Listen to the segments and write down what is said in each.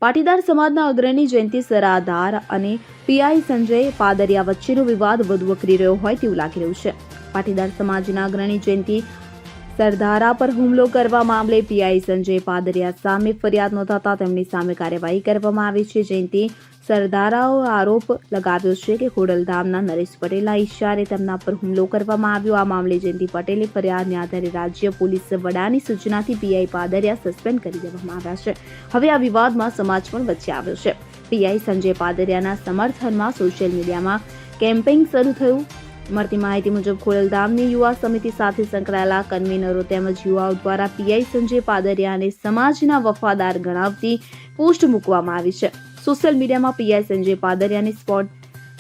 પાટીદાર સમાજના અગ્રણી જયંતિ સરાધાર અને પીઆઈ સંજય પાદરિયા વચ્ચેનો વિવાદ વધુ વકરી રહ્યો હોય તેવું લાગી રહ્યું છે. પાટીદાર સમાજના અગ્રણી જયંતિ સરદારા પર હુમલો કરવા મામલે પીઆઈ સંજય પાદરિયા સામે ફરિયાદ નોંધાતા તેમની સામે કાર્યવાહી કરવામાં આવી છે. જયંતિ સરદારાએ આરોપ લગાવ્યો છે કે ખોડલધામના નરેશ પટેલના ઇશારે તેમના પર હુમલો કરવામાં આવ્યો. આ મામલે જયંતિ પટેલે ફરિયાદને આધારે રાજ્ય પોલીસ વડાની સૂચનાથી પીઆઈ પાદરિયા સસ્પેન્ડ કરી દેવામાં આવ્યા છે. હવે આ વિવાદમાં સમાજ પણ વચ્ચે આવ્યો છે. પીઆઈ સંજય પાદરિયાના સમર્થનમાં સોશિયલ મીડિયામાં કેમ્પેઇન શરૂ થયું. મળતી માહિતી મુજબ ખોડલધામની યુવા સમિતિ સાથે સંકળાયેલા કન્વીનરો તેમજ યુવાઓ દ્વારા પીઆઈ સંજય પાદરિયાને સમાજના વફાદાર ગણાવતી પોસ્ટ મૂકવામાં આવી છે. સોશિયલ મીડિયામાં પીઆઈ સંજય પાદરિયાની સ્પોટ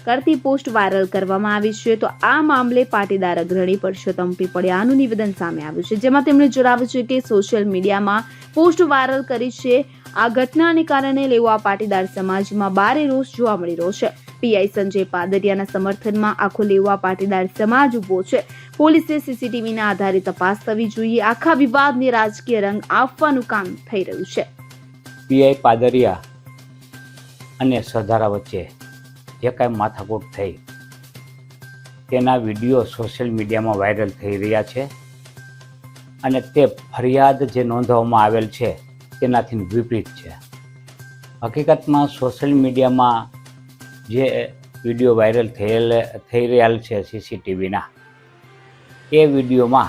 કરતી પોસ્ટ વાયરલ કરવામાં આવી છે. તો આ મામલે પાટીદાર અગ્રણી પરસોત્તમ પીપળિયાનું નિવેદન સામે આવ્યું છે, જેમાં તેમણે જણાવ્યું છે કે સોશિયલ મીડિયામાં પોસ્ટ વાયરલ કરી છે. આ ઘટનાને કારણે લેવા પાટીદાર સમાજમાં ભારે રોષ જોવા મળી રહ્યો છે. પીઆઈ સંજય પાદરિયાના સમર્થનમાં આખો લેવા પાટીદાર સમાજ ઉભો છે. પોલીસે સીસીટીવીના આધારે તપાસ થવી જોઈએ. આખા વિવાદને રાજકીય રંગ આપવાનું કામ થઈ રહ્યું છે. પીઆઈ પાદરિયા અને સરદારા વચ્ચે જે કાંઈ માથાકૂટ થઈ તેના વિડીયો સોશિયલ મીડિયામાં વાયરલ થઈ રહ્યા છે અને તે ફરિયાદ જે નોંધવામાં આવેલ છે તેનાથી વિપરીત છે. હકીકતમાં સોશિયલ મીડિયામાં જે વિડીયો વાયરલ થઈ રહ્યા છે સીસીટીવીના, એ વિડીયોમાં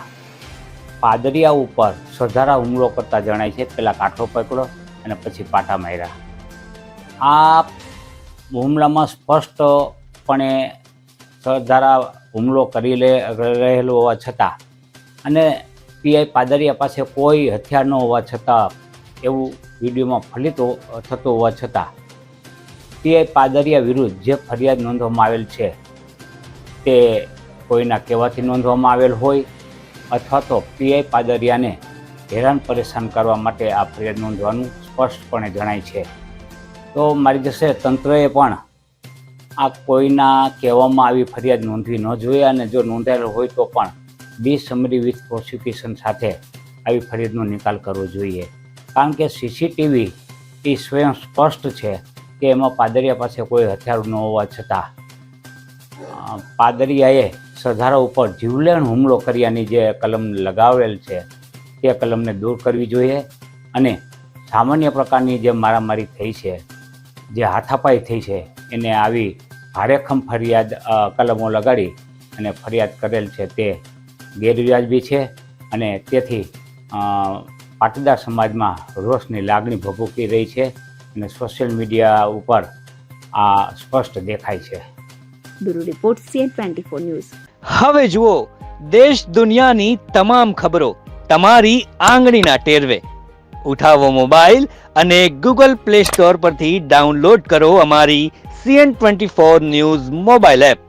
પાદરિયા ઉપર સરદારા હુમલો કરતા જણાય છે. પહેલાં કાંઠો પકડો અને પછી પાટા માર્યા. આ હુમલામાં સ્પષ્ટપણે સરદારા હુમલો કરી રહેલો હોવા છતાં અને પીઆઈ પાદરિયા પાસે કોઈ હથિયાર ન હોવા છતાં એવું વિડીયોમાં ફલિત થતો હોવા છતાં પીઆઈ પાદરિયા વિરુદ્ધ જે ફરિયાદ નોંધવામાં આવેલ છે તે કોઈના કહેવાથી નોંધવામાં આવેલ હોય અથવા તો પીઆઈ પાદરિયાને હેરાન પરેશાન કરવા માટે આ ફરિયાદ નોંધવાનું સ્પષ્ટપણે જણાય છે. તો મારી જશે તંત્રએ પણ આ કોઈના કહેવામાં આવી ફરિયાદ નોંધવી ન જોઈએ અને જો નોંધાયેલ હોય તો પણ બી સમરી વિથ પ્રોસિક્યુશન સાથે આવી ફરિયાદનો નિકાલ કરવો જોઈએ. કારણ કે સીસીટીવી એ સ્વયં સ્પષ્ટ છે કે એમાં પાદરિયા પાસે કોઈ હથિયાર ન હોવા છતાં પાદરિયાએ સરદારા ઉપર જીવલેણ હુમલો કર્યાની જે કલમ લગાવેલ છે તે કલમને દૂર કરવી જોઈએ અને સામાન્ય પ્રકારની જે મારામારી થઈ છે, જે હાથાપાઈ થઈ છે, એને આવી ભારેખમ ફરિયાદ કલમો લગાડી અને ફરિયાદ કરેલ છે તે ગેરવ્યાજબી છે અને તેથી પાટીદાર સમાજમાં રોષની લાગણી ભભૂકી રહી છે અને સોશિયલ મીડિયા ઉપર આ સ્પષ્ટ દેખાય છે. Bureau report CN24 news. હવે જુઓ દેશ દુનિયાની તમામ ખબરો તમારી આંગળીના ટેરવે. ઉઠાવો મોબાઈલ અને Google Play Store પરથી ડાઉનલોડ કરો અમારી CN24 ન્યૂઝ મોબાઈલ એપ.